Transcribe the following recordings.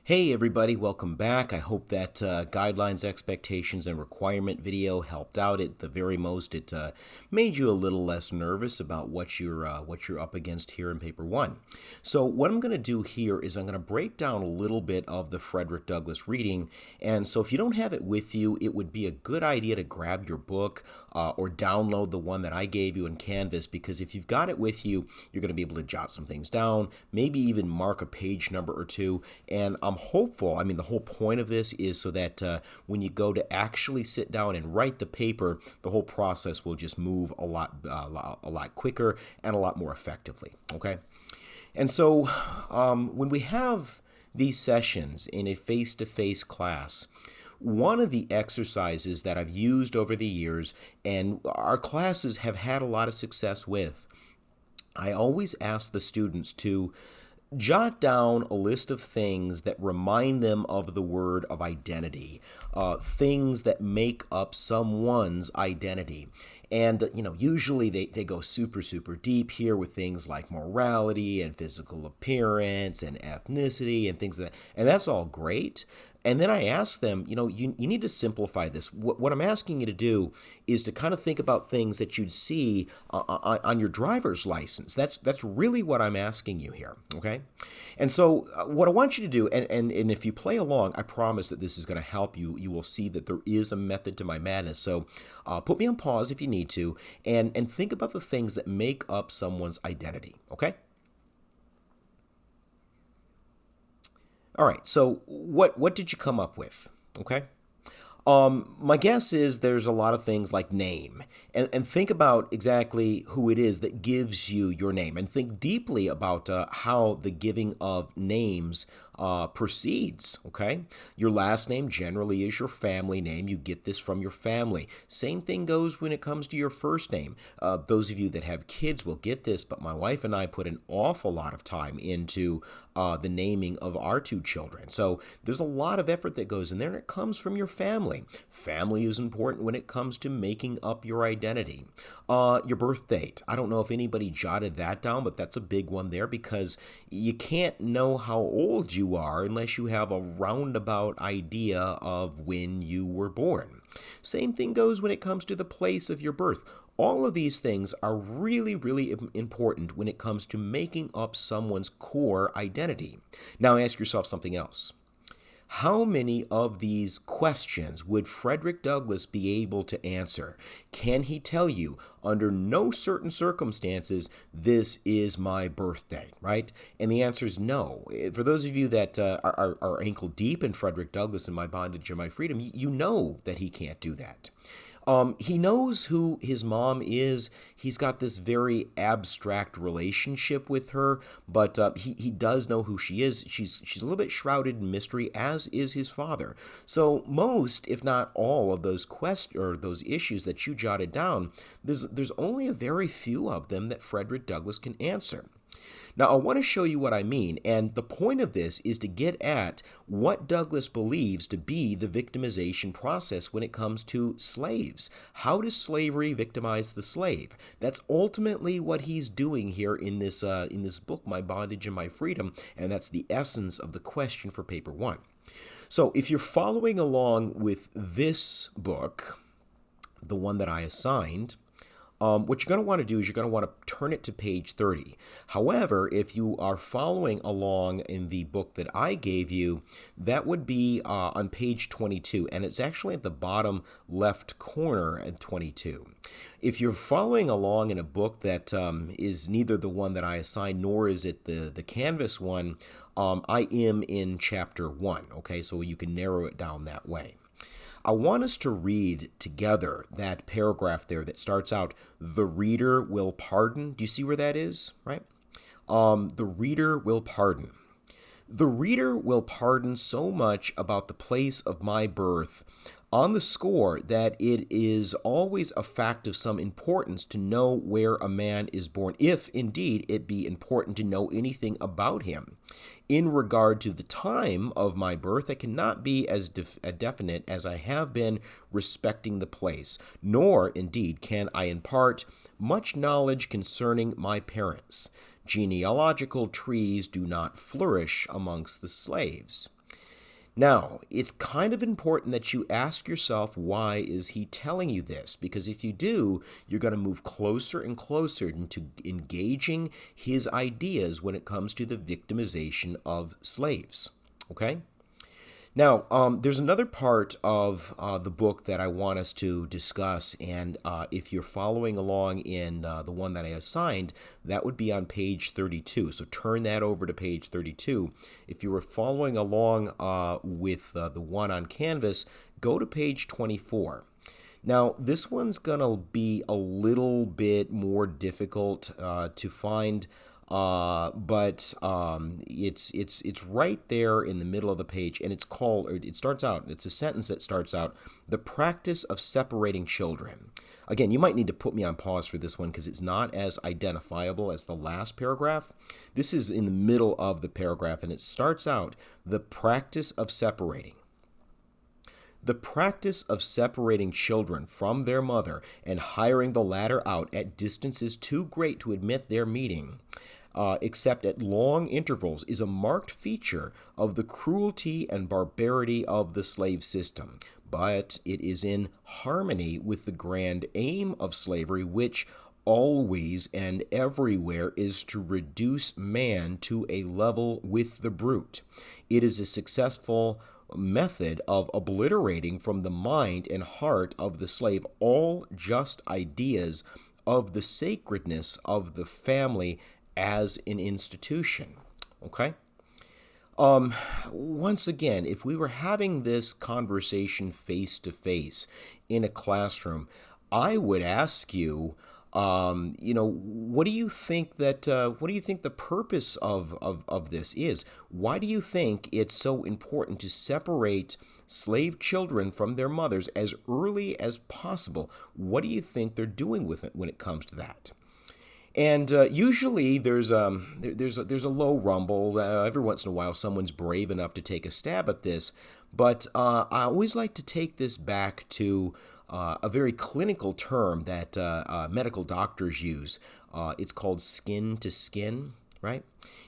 Hey everybody, welcome back. I hope that guidelines, expectations, and requirement video helped out. At the very most, it made you a little less nervous about what you're up against here in paper one. So what I'm going to do here is I'm going to break down a little bit of the Frederick Douglass reading. And so if you don't have it with you, it would be a good idea to grab your book or download the one that I gave you in Canvas, because if you've got it with you, you're going to be able to jot some things down, maybe even mark a page number or two. And I'm hopeful, the whole point of this is so that when you go to actually sit down and write the paper, the whole process will just move a lot quicker and a lot more effectively, okay? And so when we have these sessions in a face-to-face class, one of the exercises that I've used over the years and our classes have had a lot of success with, I always ask the students to jot down a list of things that remind them of the word of identity, things that make up someone's identity. And, usually they go super, super deep here with things like morality and physical appearance and ethnicity and things like that. And that's all great. And then I ask them, you need to simplify this. What I'm asking you to do is to kind of think about things that you'd see on your driver's license. That's really what I'm asking you here, okay? And so what I want you to do, and if you play along, I promise that this is going to help you. You will see that there is a method to my madness. So put me on pause if you need to, and think about the things that make up someone's identity, okay? All right, so what did you come up with? Okay. My guess is there's a lot of things like name, and think about exactly who it is that gives you your name, and think deeply about how the giving of names proceeds, okay? Your last name generally is your family name. You get this from your family. Same thing goes when it comes to your first name. Those of you that have kids will get this, but my wife and I put an awful lot of time into the naming of our two children. So there's a lot of effort that goes in there, and it comes from your family. Family is important when it comes to making up your identity. Your birth date. I don't know if anybody jotted that down, but that's a big one there, because you can't know how old you are unless you have a roundabout idea of when you were born. Same thing goes when it comes to the place of your birth. All of these things are really, really important when it comes to making up someone's core identity. Now ask yourself something else. How many of these questions would Frederick Douglass be able to answer? Can he tell you, under no certain circumstances, this is my birthday, right? And the answer is no. For those of you that are ankle deep in Frederick Douglass and My Bondage and My Freedom, you know that he can't do that. He knows who his mom is. He's got this very abstract relationship with her, but he does know who she is. She's a little bit shrouded in mystery, as is his father. So most, if not all, of those those issues that you jotted down, there's only a very few of them that Frederick Douglass can answer. Now, I want to show you what I mean, and the point of this is to get at what Douglass believes to be the victimization process when it comes to slaves. How does slavery victimize the slave? That's ultimately what he's doing here in this book, My Bondage and My Freedom, and that's the essence of the question for paper one. So if you're following along with this book, the one that I assigned, what you're going to want to do is you're going to want to turn it to page 30. However, if you are following along in the book that I gave you, that would be on page 22, and it's actually at the bottom left corner at 22. If you're following along in a book that is neither the one that I assigned nor is it the Canvas one, I am in chapter 1, okay? So you can narrow it down that way. I want us to read together that paragraph there that starts out, "The reader will pardon." Do you see where that is, right? The reader will pardon. The reader will pardon so much about the place of my birth on the score that it is always a fact of some importance to know where a man is born, if indeed it be important to know anything about him. In regard to the time of my birth, I cannot be as definite as I have been respecting the place, nor indeed can I impart much knowledge concerning my parents. Genealogical trees do not flourish amongst the slaves. Now, it's kind of important that you ask yourself, why is he telling you this? Because if you do, you're going to move closer and closer into engaging his ideas when it comes to the victimization of slaves. Okay? Now, there's another part of the book that I want us to discuss, and if you're following along in the one that I assigned, that would be on page 32. So turn that over to page 32. If you were following along with the one on Canvas, go to page 24. Now, this one's going to be a little bit more difficult to find, but it's right there in the middle of the page, and it's called, or it starts out, it's a sentence that starts out, the practice of separating children. Again, you might need to put me on pause for this one because it's not as identifiable as the last paragraph. This is in the middle of the paragraph, and it starts out, the practice of separating. The practice of separating children from their mother and hiring the latter out at distances too great to admit their meeting, except at long intervals, is a marked feature of the cruelty and barbarity of the slave system. But it is in harmony with the grand aim of slavery, which always and everywhere is to reduce man to a level with the brute. It is a successful method of obliterating from the mind and heart of the slave all just ideas of the sacredness of the family as an institution. Okay? Once again, if we were having this conversation face to face in a classroom, I would ask you, what do you think the purpose of this is? Why do you think it's so important to separate slave children from their mothers as early as possible? What do you think they're doing with it when it comes to that? And usually there's a low rumble. Every once in a while, someone's brave enough to take a stab at this. But I always like to take this back to a very clinical term that medical doctors use. It's called skin to skin, right?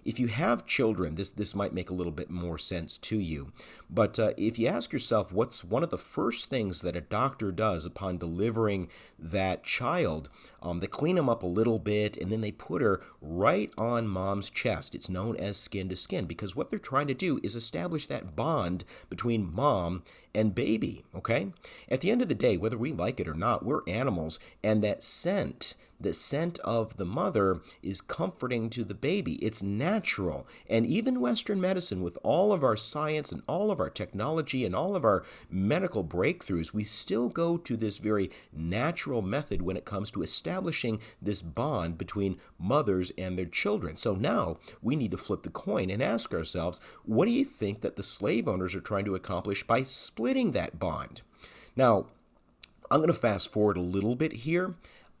If you have children, this might make a little bit more sense to you. But if you ask yourself, what's one of the first things that a doctor does upon delivering that child? They clean them up a little bit, and then they put her right on mom's chest. It's known as skin to skin, because what they're trying to do is establish that bond between mom and baby, okay? At the end of the day, whether we like it or not, we're animals, and that scent, the scent of the mother, is comforting to the baby. It's natural. And even Western medicine, with all of our science and all of our technology and all of our medical breakthroughs, we still go to this very natural method when it comes to establishing this bond between mothers and their children. So now we need to flip the coin and ask ourselves, what do you think that the slave owners are trying to accomplish by splitting that bond? Now, I'm going to fast forward a little bit here.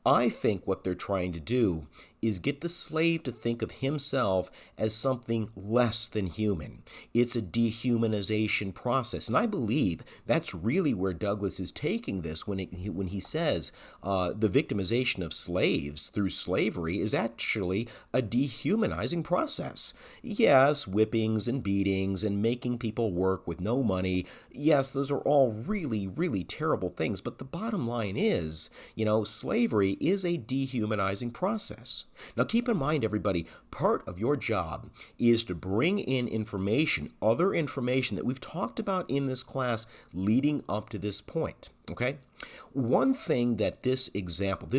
I think what they're trying to do is get the slave to think of himself as something less than human. It's a dehumanization process. And I believe that's really where Douglas is taking this when he says the victimization of slaves through slavery is actually a dehumanizing process. Yes, whippings and beatings and making people work with no money. Yes, those are all really, really terrible things. But the bottom line is, slavery is a dehumanizing process. Now keep in mind, everybody, part of your job is to bring in information, other information that we've talked about in this class leading up to this point, okay? One thing that this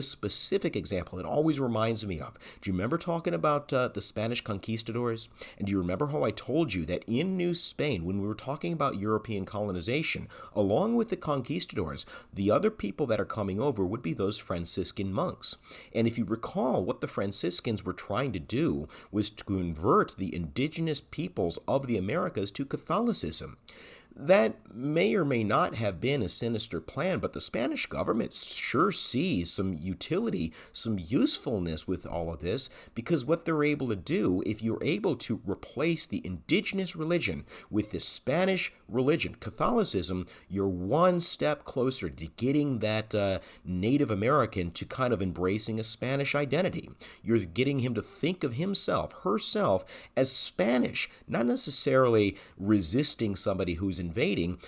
specific example, it always reminds me of, do you remember talking about the Spanish conquistadors? And do you remember how I told you that in New Spain, when we were talking about European colonization, along with the conquistadors, the other people that are coming over would be those Franciscan monks. And if you recall, what the Franciscans were trying to do was to convert the indigenous peoples of the Americas to Catholicism. That may or may not have been a sinister plan, but the Spanish government sure sees some utility, some usefulness with all of this, because what they're able to do, if you're able to replace the indigenous religion with the Spanish religion, Catholicism, you're one step closer to getting that Native American to kind of embracing a Spanish identity. You're getting him to think of himself, herself, as Spanish, not necessarily resisting somebody who's invading,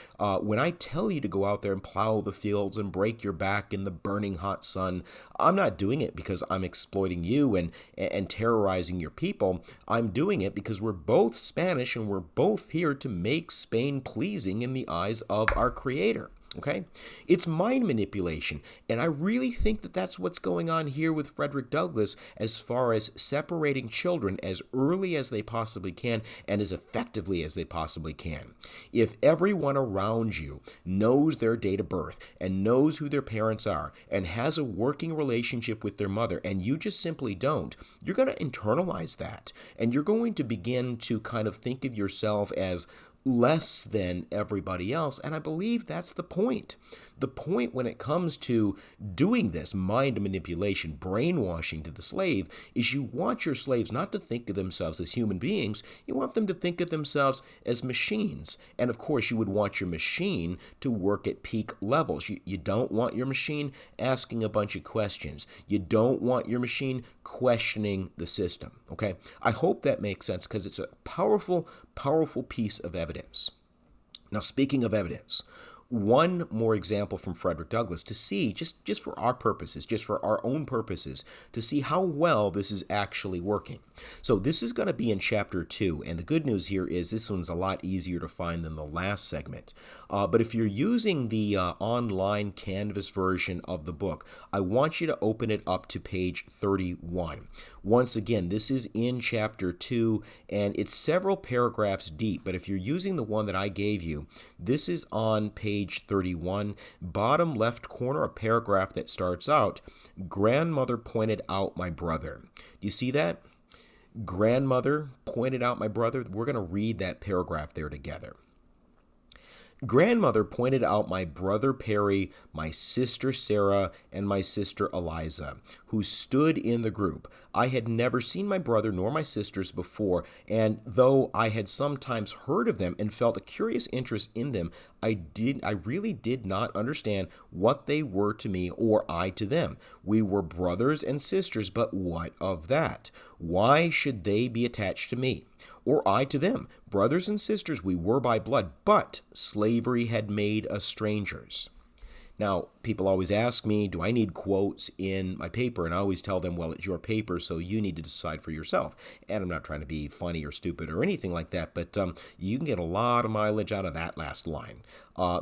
when I tell you to go out there and plow the fields and break your back in the burning hot sun, I'm not doing it because I'm exploiting you and terrorizing your people. I'm doing it because we're both Spanish and we're both here to make Spain pleasing in the eyes of our Creator. Okay? It's mind manipulation. And I really think that that's what's going on here with Frederick Douglass as far as separating children as early as they possibly can and as effectively as they possibly can. If everyone around you knows their date of birth and knows who their parents are and has a working relationship with their mother and you just simply don't, you're going to internalize that. And you're going to begin to kind of think of yourself as less than everybody else. And I believe that's the point. The point when it comes to doing this mind manipulation, brainwashing to the slave, is you want your slaves not to think of themselves as human beings. You want them to think of themselves as machines. And of course, you would want your machine to work at peak levels. You don't want your machine asking a bunch of questions. You don't want your machine questioning the system. Okay? I hope that makes sense because it's a powerful piece of evidence. Now, speaking of evidence, one more example from Frederick Douglass to see, just for our purposes, just for our own purposes, to see how well this is actually working. So this is going to be in Chapter 2, and the good news here is this one's a lot easier to find than the last segment. But if you're using the online Canvas version of the book, I want you to open it up to page 31. Once again, this is in Chapter 2, and it's several paragraphs deep, but if you're using the one that I gave you, this is on page 31, bottom left corner, a paragraph that starts out, "Grandmother pointed out my brother." Do you see that? Grandmother pointed out my brother. We're going to read that paragraph there together. "Grandmother pointed out my brother Perry, my sister Sarah, and my sister Eliza, who stood in the group. I had never seen my brother nor my sisters before, and though I had sometimes heard of them and felt a curious interest in them, I really did not understand what they were to me or I to them. We were brothers and sisters, but what of that? Why should they be attached to me? Or I to them? Brothers and sisters we were by blood, but slavery had made us strangers." Now, people always ask me, do I need quotes in my paper? And I always tell them, well, it's your paper, so you need to decide for yourself. And I'm not trying to be funny or stupid or anything like that, but you can get a lot of mileage out of that last line.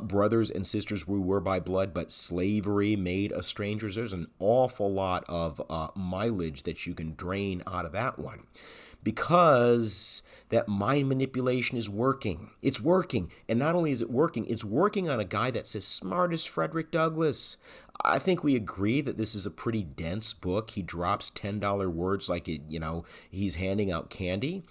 Brothers and sisters we were by blood, but slavery made us strangers. There's an awful lot of mileage that you can drain out of that one. Because that mind manipulation is working. It's working. And not only is it working, it's working on a guy that's as smart as Frederick Douglass. I think we agree that this is a pretty dense book. He drops $10 words like he's handing out candy.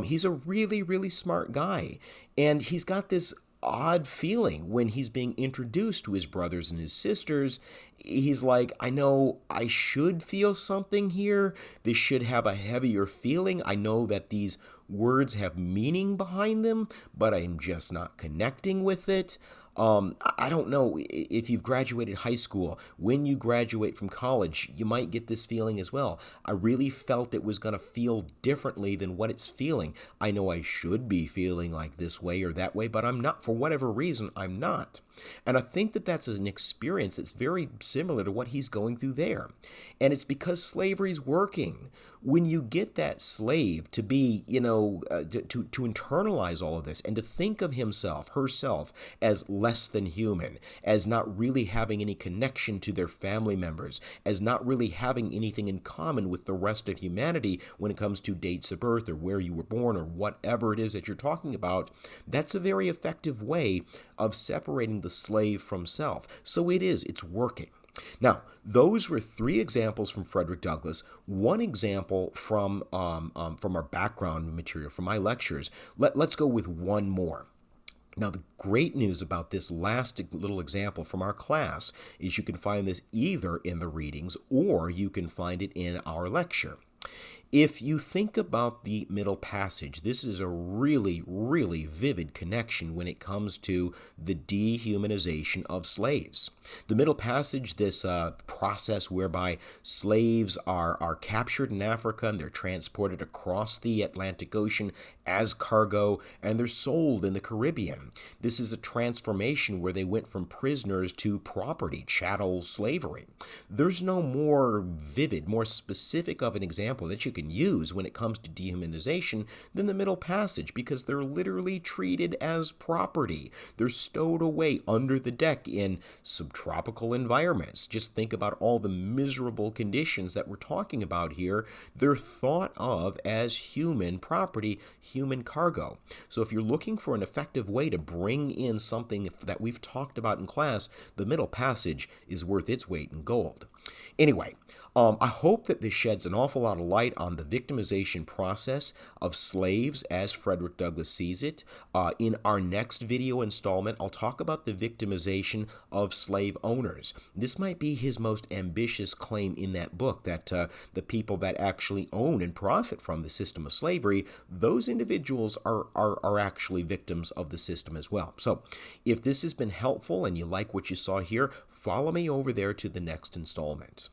He's a really, really smart guy. And he's got this odd feeling when he's being introduced to his brothers and his sisters. He's like, I know I should feel something here. This should have a heavier feeling. I know that these words have meaning behind them, but I'm just not connecting with it. I don't know if you've graduated high school. When you graduate from college, you might get this feeling as well. I really felt it was going to feel differently than what it's feeling. I know I should be feeling like this way or that way, but I'm not. For whatever reason, I'm not. And I think that that's an experience that's very similar to what he's going through there. And it's because slavery's working. When you get that slave to be, to internalize all of this and to think of himself, herself, as less than human, as not really having any connection to their family members, as not really having anything in common with the rest of humanity when it comes to dates of birth or where you were born or whatever it is that you're talking about, that's a very effective way of separating the slave from self. So it's working. Now, those were 3 examples from Frederick Douglass, 1 example from our background material, from my lectures. Let's go with 1 more. Now, the great news about this last little example from our class is you can find this either in the readings or you can find it in our lecture. If you think about the Middle Passage, this is a really, really vivid connection when it comes to the dehumanization of slaves. The Middle Passage, this process whereby slaves are captured in Africa and they're transported across the Atlantic Ocean as cargo and they're sold in the Caribbean. This is a transformation where they went from prisoners to property, chattel slavery. There's no more vivid, more specific of an example that you can use when it comes to dehumanization than the Middle Passage, because they're literally treated as property. They're stowed away under the deck in subtropical environments. Just think about all the miserable conditions that we're talking about here. They're thought of as human property, human cargo. So if you're looking for an effective way to bring in something that we've talked about in class, the Middle Passage is worth its weight in gold. Anyway, I hope that this sheds an awful lot of light on the victimization process of slaves as Frederick Douglass sees it. In our next video installment, I'll talk about the victimization of slave owners. This might be his most ambitious claim in that book, that the people that actually own and profit from the system of slavery, those individuals are actually victims of the system as well. So if this has been helpful and you like what you saw here, follow me over there to the next installment.